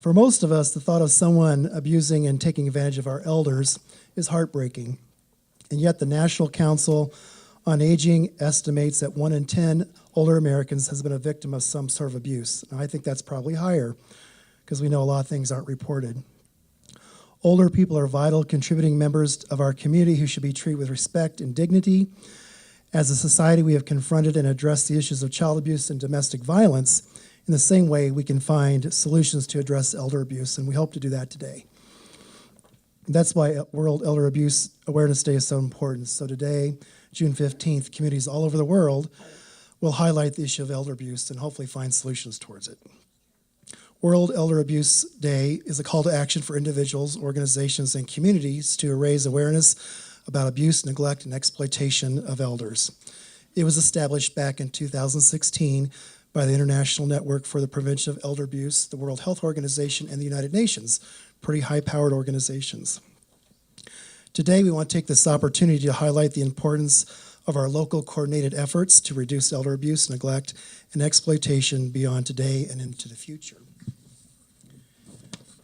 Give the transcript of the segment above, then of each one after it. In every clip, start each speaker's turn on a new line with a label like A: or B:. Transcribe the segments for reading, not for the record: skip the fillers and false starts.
A: For most of us, the thought of someone abusing and taking advantage of our elders is heartbreaking. And yet the National Council on Aging estimates that 1 in 10 older Americans has been a victim of some sort of abuse. And I think that's probably higher because we know a lot of things aren't reported. Older people are vital, contributing members of our community who should be treated with respect and dignity. As a society, we have confronted and addressed the issues of child abuse and domestic violence in the same way we can find solutions to address elder abuse, and we hope to do that today. That's why World Elder Abuse Awareness Day is so important. So today, June 15th, communities all over the world will highlight the issue of elder abuse and hopefully find solutions towards it. World Elder Abuse Day is a call to action for individuals, organizations, and communities to raise awareness about abuse, neglect, and exploitation of elders. It was established back in 2016 by the International Network for the Prevention of Elder Abuse, the World Health Organization, and the United Nations, pretty high-powered organizations. Today, we want to take this opportunity to highlight the importance of our local coordinated efforts to reduce elder abuse, neglect, and exploitation beyond today and into the future.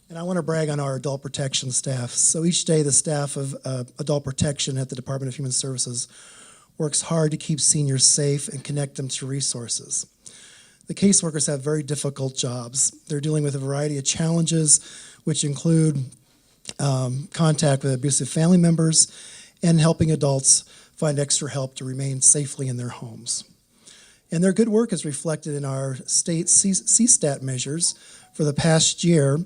A: And I want to brag on our adult protection staff. So each day, the staff of adult protection at the Department of Human Services works hard to keep seniors safe and connect them to resources. The caseworkers have very difficult jobs. They're dealing with a variety of challenges, which include contact with abusive family members and helping adults find extra help to remain safely in their homes. And their good work is reflected in our state CSTAT measures. For the past year,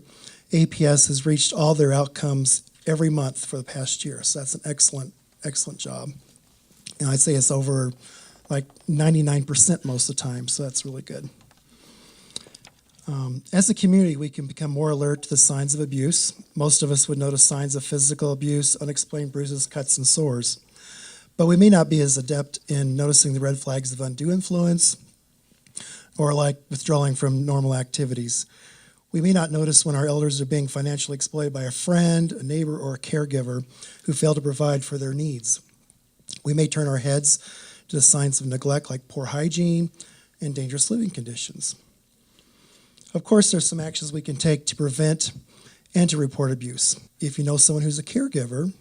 A: APS has reached all their outcomes every month for the past year. So that's an excellent, excellent job. And I'd say it's over like 99% most of the time, so that's really good. As a community, we can become more alert to the signs of abuse. Most of us would notice signs of physical abuse, unexplained bruises, cuts, and sores. But we may not be as adept in noticing the red flags of undue influence or like withdrawing from normal activities. We may not notice when our elders are being financially exploited by a friend, a neighbor, or a caregiver who fail to provide for their needs. We may turn our heads to the signs of neglect like poor hygiene and dangerous living conditions. Of course, there's some actions we can take to prevent and to report abuse. If you know someone who's a caregiver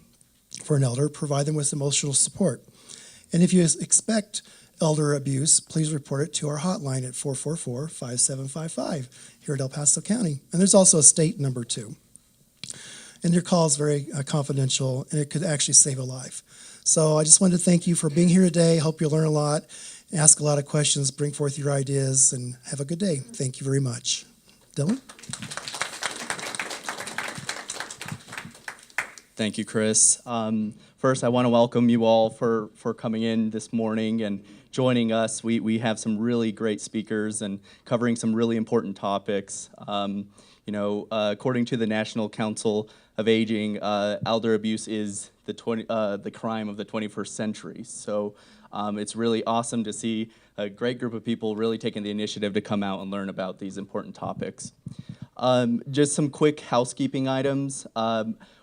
A: for an elder, provide them with emotional support. And if you expect elder abuse, please report it to our hotline at 444-5755 here at El Paso County. And there's also a state number too. And your call is very confidential, and it could actually save a life. So I just wanted to thank you for being here today. Hope you'll learn a lot, ask a lot of questions, bring forth your ideas, and have a good day. Thank you very much. Dylan?
B: Thank you, Chris. First, I want to welcome you all for coming in this morning and joining us. We have some really great speakers and covering some really important topics. According to the National Council of Aging, elder abuse is the crime of the 21st century. So it's really awesome to see a great group of people really taking the initiative to come out and learn about these important topics. Just some quick housekeeping items.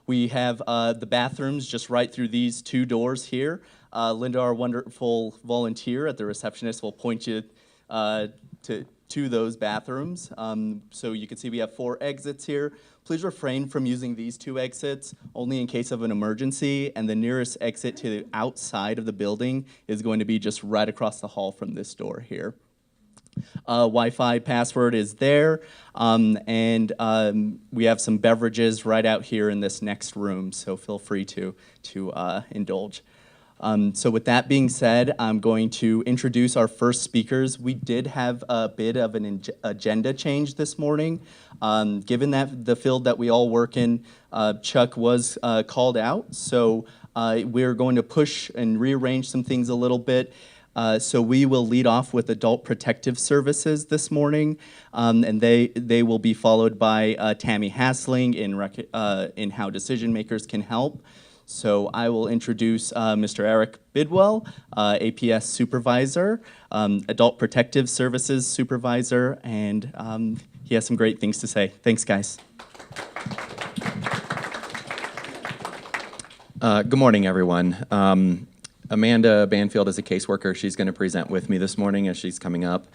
B: We have the bathrooms just right through these two doors here. Linda, our wonderful volunteer at the receptionist, will point you to those bathrooms. So you can see we have 4 exits here. Please refrain from using these 2 exits only in case of an emergency, and the nearest exit to the outside of the building is going to be just right across the hall from this door here. Wi-Fi password is there, and we have some beverages right out here in this next room, so feel free to indulge. So with that being said, I'm going to introduce our first speakers. We did have a bit of an agenda change this morning. Given that the field that we all work in, Chuck was called out, so we're going to push and rearrange some things a little bit. So we will lead off with Adult Protective Services this morning, and they will be followed by Tammy Hassling in How Decision Makers Can Help. So I will introduce Mr. Eric Bidwell, APS Supervisor, Adult Protective Services Supervisor, and he has some great things to say. Thanks, guys.
C: Good morning, everyone. Amanda Banfield is a caseworker. She's going to present with me this morning as she's coming up.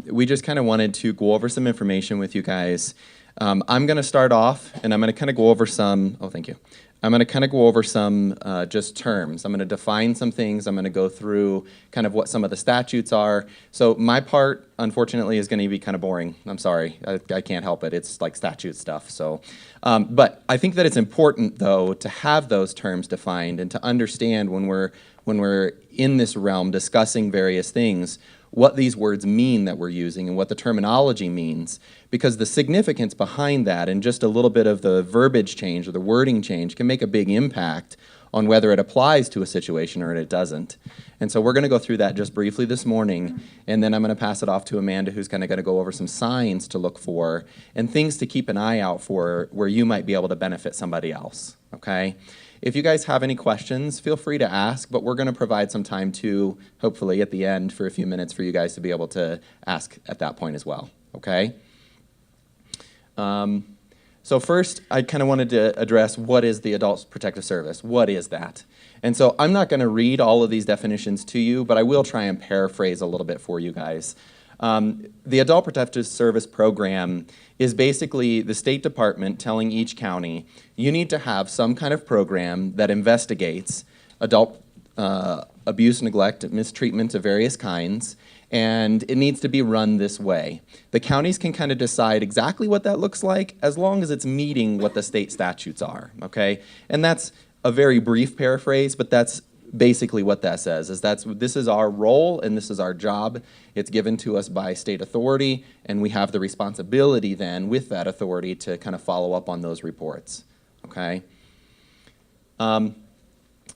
C: We just kind of wanted to go over some information with you guys I'm going to start off, and I'm going to kind of go over some, oh, thank you. I'm going to kind of go over some just terms. I'm going to define some things. I'm going to go through kind of what some of the statutes are. So my part, unfortunately, is going to be kind of boring. I'm sorry. I can't help it. It's like statute stuff. So, but I think that it's important, though, to have those terms defined and to understand when we're in this realm discussing various things, what these words mean that we're using and what the terminology means, because the significance behind that and just a little bit of the verbiage change or the wording change can make a big impact on whether it applies to a situation or it doesn't. And so we're going to go through that just briefly this morning, and then I'm going to pass it off to Amanda, who's kind of going to go over some signs to look for and things to keep an eye out for where you might be able to benefit somebody else, okay? If you guys have any questions, feel free to ask, but we're going to provide some time too, hopefully at the end for a few minutes for you guys to be able to ask at that point as well, okay? So first, I kind of wanted to address what is the Adult Protective Service? What is that? And so I'm not going to read all of these definitions to you, but I will try and paraphrase a little bit for you guys. The Adult Protective Service program is basically the State Department telling each county, you need to have some kind of program that investigates adult abuse, neglect, mistreatment of various kinds, and it needs to be run this way. The counties can kind of decide exactly what that looks like as long as it's meeting what the state statutes are, okay? And that's a very brief paraphrase, but that's basically what that says, is this is our role and this is our job. It's given to us by state authority, and we have the responsibility then with that authority to kind of follow up on those reports, okay?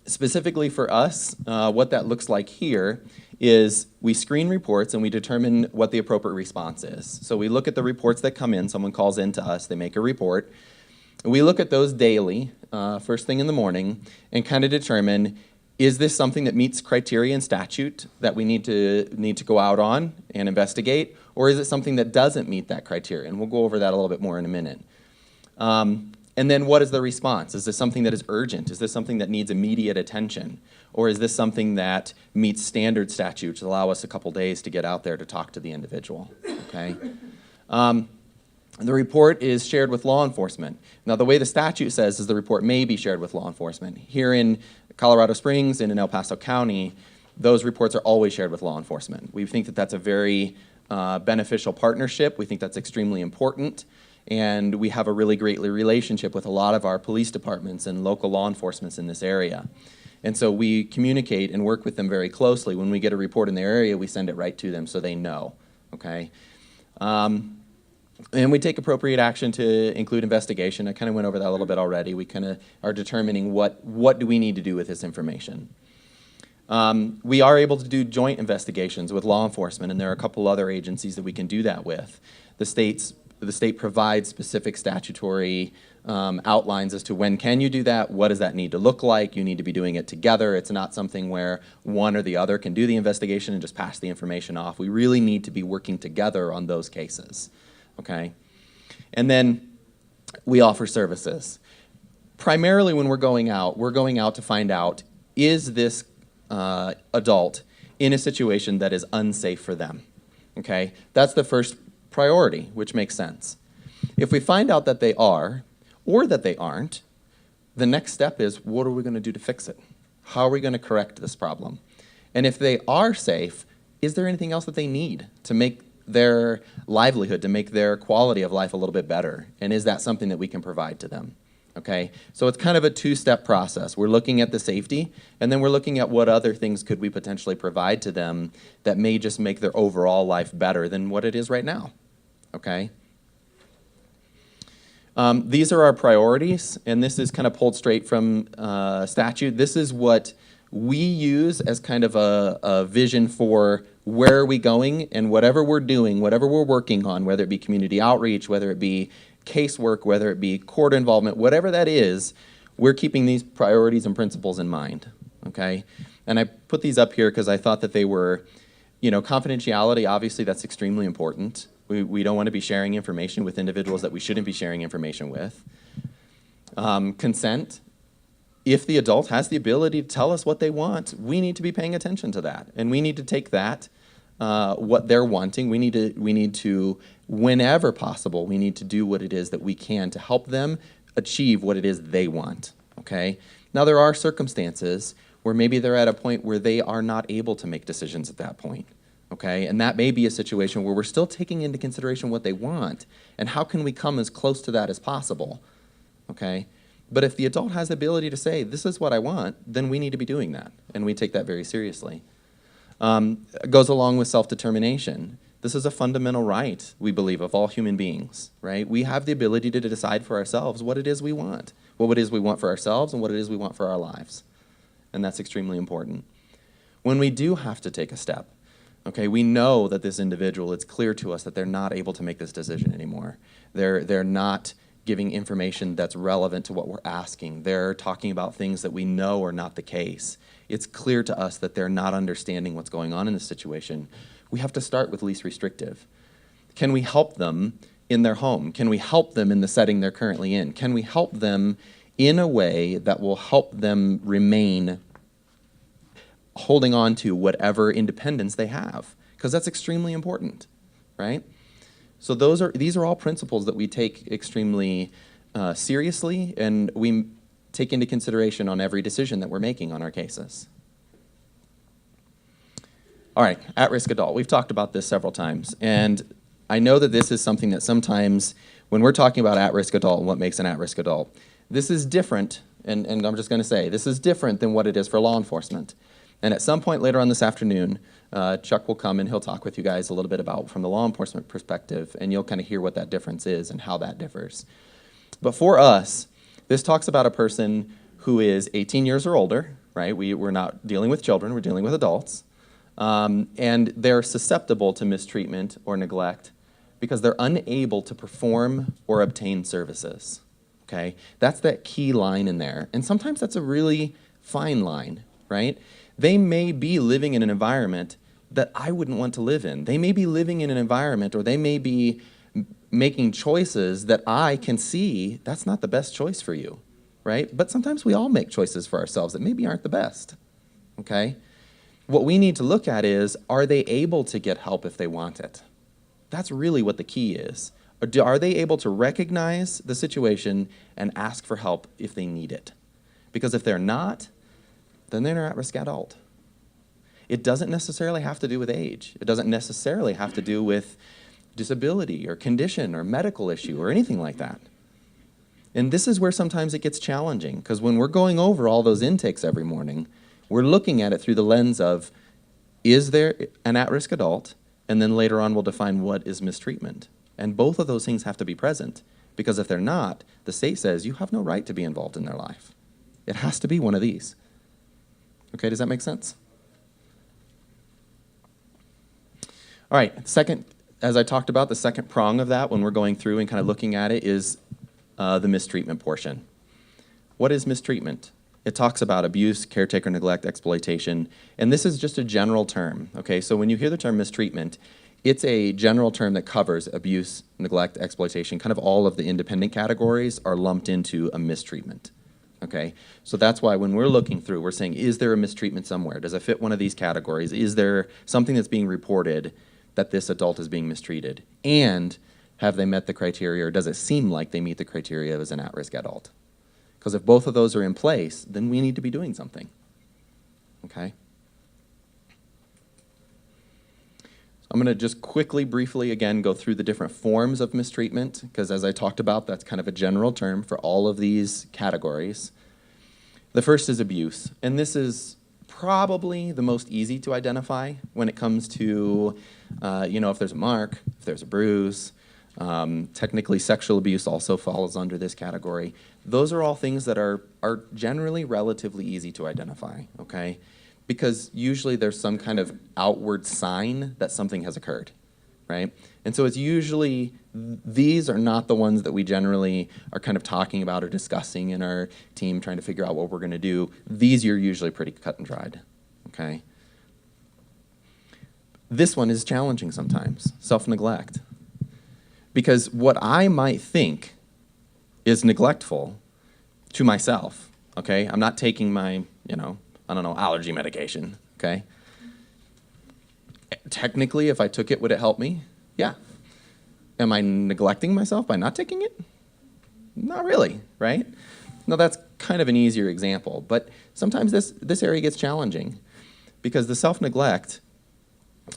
C: Specifically for us, what that looks like here is we screen reports and we determine what the appropriate response is. So we look at the reports that come in, someone calls in to us, they make a report. We look at those daily, first thing in the morning, and kind of determine, is this something that meets criteria and statute that we need to go out on and investigate, or is it something that doesn't meet that criteria? And we'll go over that a little bit more in a minute. And then what is the response? Is this something that is urgent? Is this something that needs immediate attention? Or is this something that meets standard statutes, allow us a couple days to get out there to talk to the individual, okay? The report is shared with law enforcement. Now, the way the statute says is the report may be shared with law enforcement. Here in Colorado Springs and in El Paso County, those reports are always shared with law enforcement. We think that that's a very beneficial partnership. We think that's extremely important. And we have a really great relationship with a lot of our police departments and local law enforcement in this area. And so we communicate and work with them very closely. When we get a report in their area, we send it right to them so they know, okay? And we take appropriate action to include investigation. I kind of went over that a little bit already. We kind of are determining what do we need to do with this information. We are able to do joint investigations with law enforcement, and there are a couple other agencies that we can do that with. The state provides specific statutory outlines as to when can you do that, what does that need to look like. You need to be doing it together. It's not something where one or the other can do the investigation and just pass the information off. We really need to be working together on those cases, okay? And then we offer services. Primarily when we're going out to find out, is this adult in a situation that is unsafe for them, okay? That's the first priority, which makes sense. If we find out that they are, or that they aren't, the next step is, what are we going to do to fix it? How are we going to correct this problem? And if they are safe, is there anything else that they need to make their livelihood, to make their quality of life a little bit better? And is that something that we can provide to them? Okay, so it's kind of a two-step process. We're looking at the safety, and then we're looking at what other things could we potentially provide to them that may just make their overall life better than what it is right now, okay? These are our priorities, and this is kind of pulled straight from statute. This is what we use as kind of a vision for where are we going, and whatever we're doing, whatever we're working on, whether it be community outreach, whether it be casework, whether it be court involvement, whatever that is, we're keeping these priorities and principles in mind, okay? And I put these up here because I thought that they were, you know, confidentiality, obviously that's extremely important. We don't want to be sharing information with individuals that we shouldn't be sharing information with. Consent. If the adult has the ability to tell us what they want, we need to be paying attention to that. And we need to take that, what they're wanting, we need to whenever possible, we need to do what it is that we can to help them achieve what it is they want, okay? Now, there are circumstances where maybe they're at a point where they are not able to make decisions at that point, okay? And that may be a situation where we're still taking into consideration what they want, and how can we come as close to that as possible, okay? But if the adult has the ability to say, this is what I want, then we need to be doing that, and we take that very seriously. It goes along with self-determination. This is a fundamental right, we believe, of all human beings, right? We have the ability to decide for ourselves what it is we want, what it is we want for ourselves and what it is we want for our lives. And that's extremely important. When we do have to take a step, okay, we know that this individual, it's clear to us that they're not able to make this decision anymore. They're not giving information that's relevant to what we're asking. They're talking about things that we know are not the case. It's clear to us that they're not understanding what's going on in this situation. We have to start with least restrictive. Can we help them in their home? Can we help them in the setting they're currently in? Can we help them in a way that will help them remain holding on to whatever independence they have? Because that's extremely important, right? So these are all principles that we take extremely seriously, and we take into consideration on every decision that we're making on our cases. All right, at-risk adult. We've talked about this several times, and I know that this is something that sometimes when we're talking about at-risk adult and what makes an at-risk adult, this is different, and I'm just going to say, this is different than what it is for law enforcement. And at some point later on this afternoon, Chuck will come and he'll talk with you guys a little bit about from the law enforcement perspective, and you'll kind of hear what that difference is and how that differs. But for us, this talks about a person who is 18 years or older, right? We're not dealing with children, we're dealing with adults. And they're susceptible to mistreatment or neglect because they're unable to perform or obtain services, okay? That's that key line in there. And sometimes that's a really fine line, right? They may be living in an environment that I wouldn't want to live in. They may be living in an environment, or they may be making choices that I can see that's not the best choice for you, right? But sometimes we all make choices for ourselves that maybe aren't the best, okay? What we need to look at is, are they able to get help if they want it? That's really what the key is. Are they able to recognize the situation and ask for help if they need it? Because if they're not, then they're an at-risk adult. It doesn't necessarily have to do with age. It doesn't necessarily have to do with disability or condition or medical issue or anything like that. And this is where sometimes it gets challenging, because when we're going over all those intakes every morning, we're looking at it through the lens of, is there an at-risk adult? And then later on we'll define what is mistreatment. And both of those things have to be present, because if they're not, the state says you have no right to be involved in their life. It has to be one of these. Okay, does that make sense? All right, second, as I talked about, the second prong of that when we're going through and kind of looking at it is the mistreatment portion. What is mistreatment? It talks about abuse, caretaker neglect, exploitation, and this is just a general term, okay? So when you hear the term mistreatment, it's a general term that covers abuse, neglect, exploitation, kind of all of the independent categories are lumped into a mistreatment, okay? So that's why when we're looking through, we're saying, is there a mistreatment somewhere? Does it fit one of these categories? Is there something that's being reported that this adult is being mistreated? And have they met the criteria, or does it seem like they meet the criteria as an at-risk adult? Because if both of those are in place, then we need to be doing something, okay? So I'm going to just quickly, briefly, again, go through the different forms of mistreatment, because as I talked about, that's kind of a general term for all of these categories. The first is abuse, and this is probably the most easy to identify when it comes to, if there's a mark, if there's a bruise. Technically, sexual abuse also falls under this category. Those are all things that are generally relatively easy to identify, okay? Because usually there's some kind of outward sign that something has occurred, right? And so it's usually, these are not the ones that we generally are kind of talking about or discussing in our team, trying to figure out what we're going to do. These are usually pretty cut and dried, okay? This one is challenging sometimes, self-neglect. Because what I might think is neglectful to myself, okay? I'm not taking my, allergy medication, okay? Technically, if I took it, would it help me? Yeah. Am I neglecting myself by not taking it? Not really, right? Now that's kind of an easier example, but sometimes this area gets challenging because the self-neglect,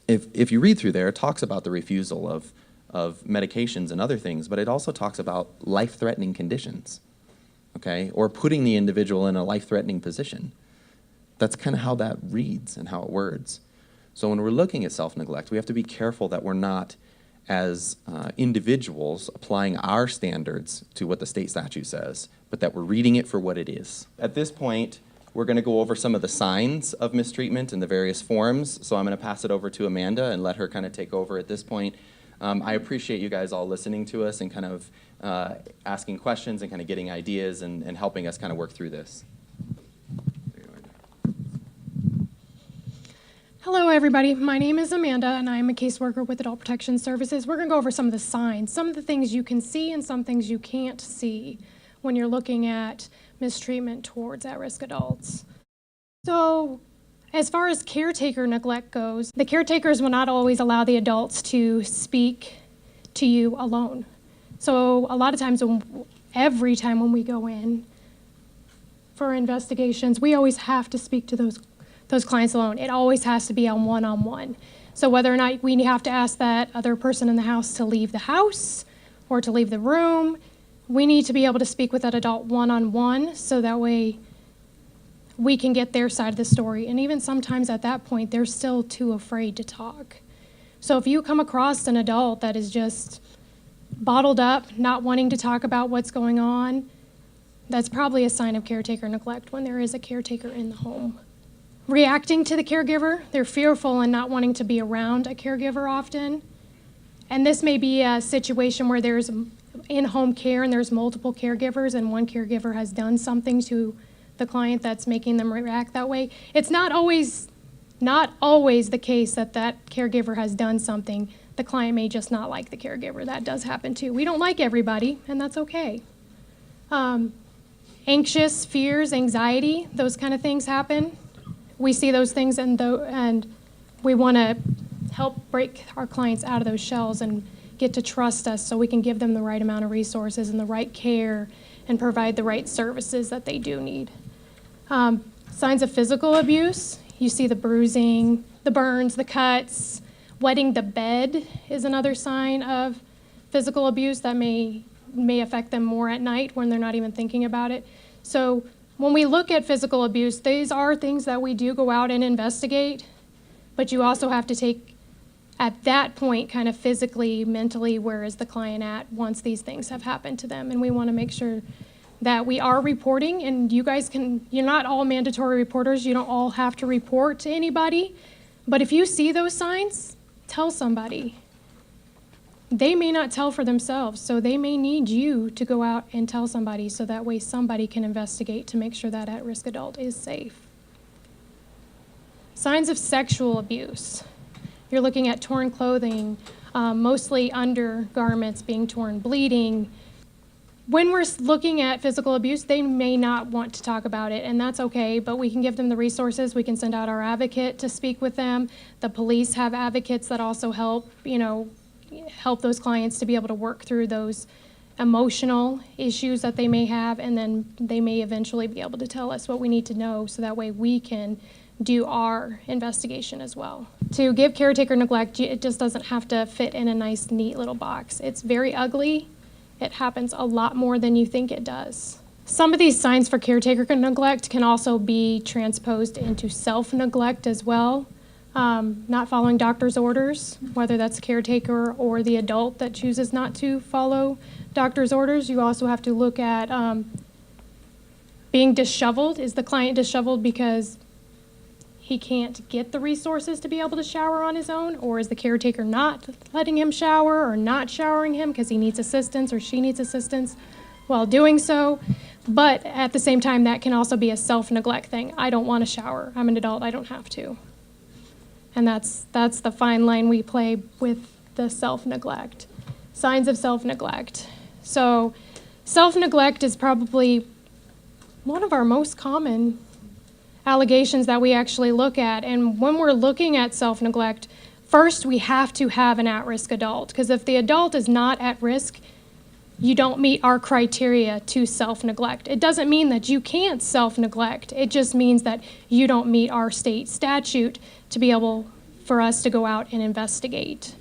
C: if you read through there, it talks about the refusal of medications and other things, but it also talks about life-threatening conditions, okay? Or putting the individual in a life-threatening position. That's kind of how that reads and how it words. So when we're looking at self-neglect, we have to be careful that we're not, as individuals, applying our standards to what the state statute says, but that we're reading it for what it is. At this point, we're going to go over some of the signs of mistreatment and the various forms, so I'm going to pass it over to Amanda and let her kind of take over at this point. I appreciate you guys all listening to us and kind of asking questions and kind of getting ideas and helping us kind of work through this.
D: Hello, everybody. My name is Amanda, and I'm a caseworker with Adult Protection Services. We're going to go over some of the signs, some of the things you can see and some things you can't see when you're looking at mistreatment towards at-risk adults. So, as far as caretaker neglect goes, the caretakers will not always allow the adults to speak to you alone. So, a lot of times, every time when we go in for investigations, we always have to speak to those clients alone. It always has to be on one-on-one. So whether or not we have to ask that other person in the house to leave the house or to leave the room, we need to be able to speak with that adult one-on-one so that way we can get their side of the story. And even sometimes at that point, they're still too afraid to talk. So if you come across an adult that is just bottled up, not wanting to talk about what's going on, that's probably a sign of caretaker neglect when there is a caretaker in the home. Reacting to the caregiver, they're fearful and not wanting to be around a caregiver often. And this may be a situation where there's in-home care and there's multiple caregivers and one caregiver has done something to the client that's making them react that way. It's not always the case that that caregiver has done something. The client may just not like the caregiver. That does happen too. We don't like everybody, and that's okay. Anxious, fears, anxiety, those kind of things happen. We see those things and we want to help break our clients out of those shells and get to trust us so we can give them the right amount of resources and the right care and provide the right services that they do need. Signs of physical abuse, you see the bruising, the burns, the cuts. Wetting the bed is another sign of physical abuse that may affect them more at night when they're not even thinking about it. So when we look at physical abuse, these are things that we do go out and investigate, but you also have to take, at that point, kind of physically, mentally, where is the client at once these things have happened to them? And we want to make sure that we are reporting, and you guys you're not all mandatory reporters, you don't all have to report to anybody, but if you see those signs, tell somebody. They may not tell for themselves, so they may need you to go out and tell somebody so that way somebody can investigate to make sure that at-risk adult is safe. Signs of sexual abuse. You're looking at torn clothing, mostly undergarments being torn, bleeding. When we're looking at physical abuse, they may not want to talk about it, and that's okay, but we can give them the resources. We can send out our advocate to speak with them. The police have advocates that also help those clients to be able to work through those emotional issues that they may have, and then they may eventually be able to tell us what we need to know so that way we can do our investigation as well. To give caretaker neglect, it just doesn't have to fit in a nice, neat little box. It's very ugly. It happens a lot more than you think it does. Some of these signs for caretaker neglect can also be transposed into self-neglect as well. Not following doctor's orders, whether that's caretaker or the adult that chooses not to follow doctor's orders. You also have to look at being disheveled. Is the client disheveled because he can't get the resources to be able to shower on his own? Or is the caretaker not letting him shower or not showering him because he needs assistance or she needs assistance while doing so? But at the same time, that can also be a self-neglect thing. I don't want to shower. I'm an adult. I don't have to. And that's the fine line we play with the self-neglect. Signs of self-neglect. So self-neglect is probably one of our most common allegations that we actually look at. And when we're looking at self-neglect, first we have to have an at-risk adult, because if the adult is not at risk, you don't meet our criteria to self-neglect. It doesn't mean that you can't self-neglect. It just means that you don't meet our state statute to be able for us to go out and investigate.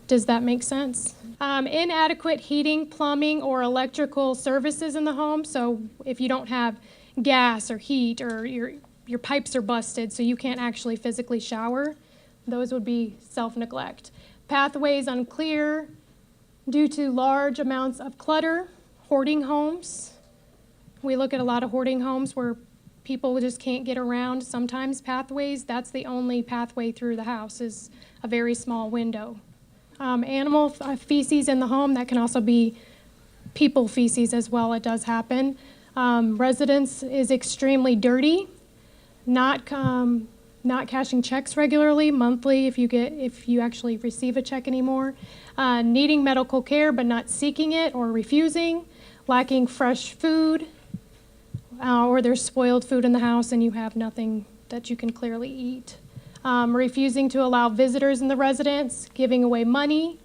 D: Does that make sense? Inadequate heating, plumbing, or electrical services in the home. So if you don't have gas or heat, or your pipes are busted so you can't actually physically shower, those would be self-neglect. Pathways unclear due to large amounts of clutter, hoarding homes. We look at a lot of hoarding homes where people just can't get around. Sometimes pathways, that's the only pathway through the house, is a very small window. Animal feces in the home, that can also be people feces as well. It does happen. Residence is extremely dirty, not cashing checks regularly, monthly if you actually receive a check anymore, needing medical care but not seeking it or refusing, lacking fresh food, or there's spoiled food in the house and you have nothing that you can clearly eat. Refusing to allow visitors in the residence, giving away money,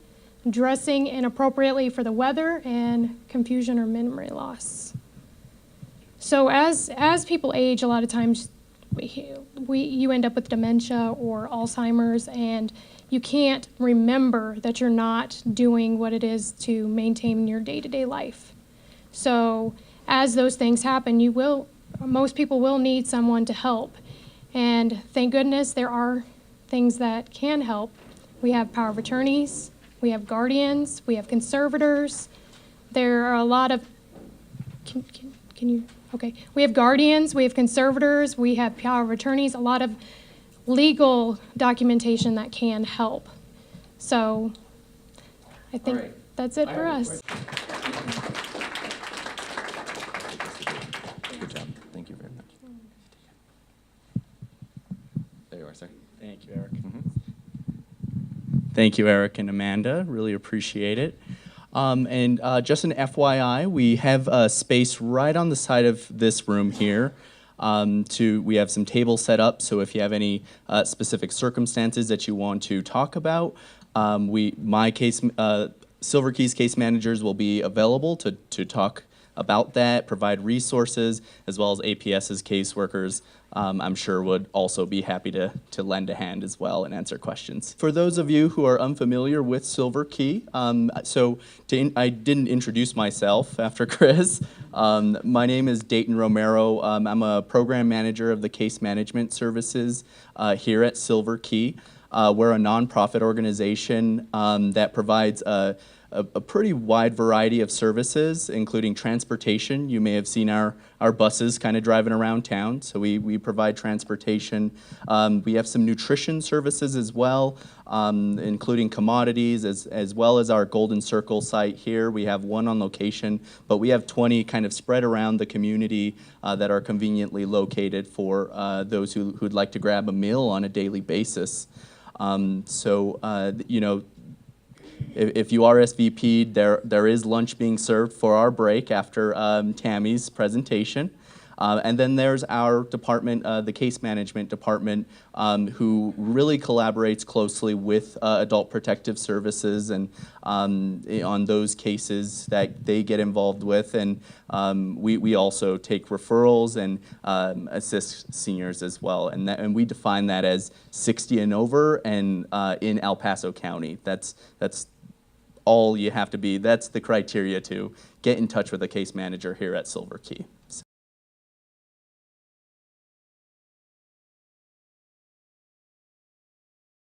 D: dressing inappropriately for the weather, and confusion or memory loss. So as people age, a lot of times you end up with dementia or Alzheimer's, and you can't remember that you're not doing what it is to maintain your day-to-day life. So as those things happen, most people will need someone to help. And thank goodness there are things that can help. We have power of attorneys, we have guardians, we have conservators. There are a lot of, we have guardians, we have conservators, we have power of attorneys, a lot of legal documentation that can help. So I think that's it for us.
C: Good job. Thank you very much. There you are, sir.
B: Thank you, Eric. Thank you, Eric and Amanda. Really appreciate it. And just an FYI, we have a space right on the side of this room here. We have some tables set up, so if you have any specific circumstances that you want to talk about, Silver Key's case managers will be available to talk about that, provide resources, as well as APS's caseworkers, I'm sure would also be happy to lend a hand as well and answer questions. For those of you who are unfamiliar with Silver Key, I didn't introduce myself after Chris. My name is Dayton Romero. I'm a program manager of the case management services here at Silver Key. We're a nonprofit organization that provides a pretty wide variety of services, including transportation. You may have seen our buses kind of driving around town, so we provide transportation. We have some nutrition services as well, including commodities, as well as our Golden Circle site here. We have one on location, but we have 20 kind of spread around the community that are conveniently located for those who'd like to grab a meal on a daily basis. If you RSVP'd, there is lunch being served for our break after Tammy's presentation. And then there's our department, the case management department, who really collaborates closely with Adult Protective Services and on those cases that they get involved with. And we also take referrals and assist seniors as well. And we define that as 60 and over and in El Paso County. That's all you have to be. That's the criteria to get in touch with a case manager here at Silver Key. So.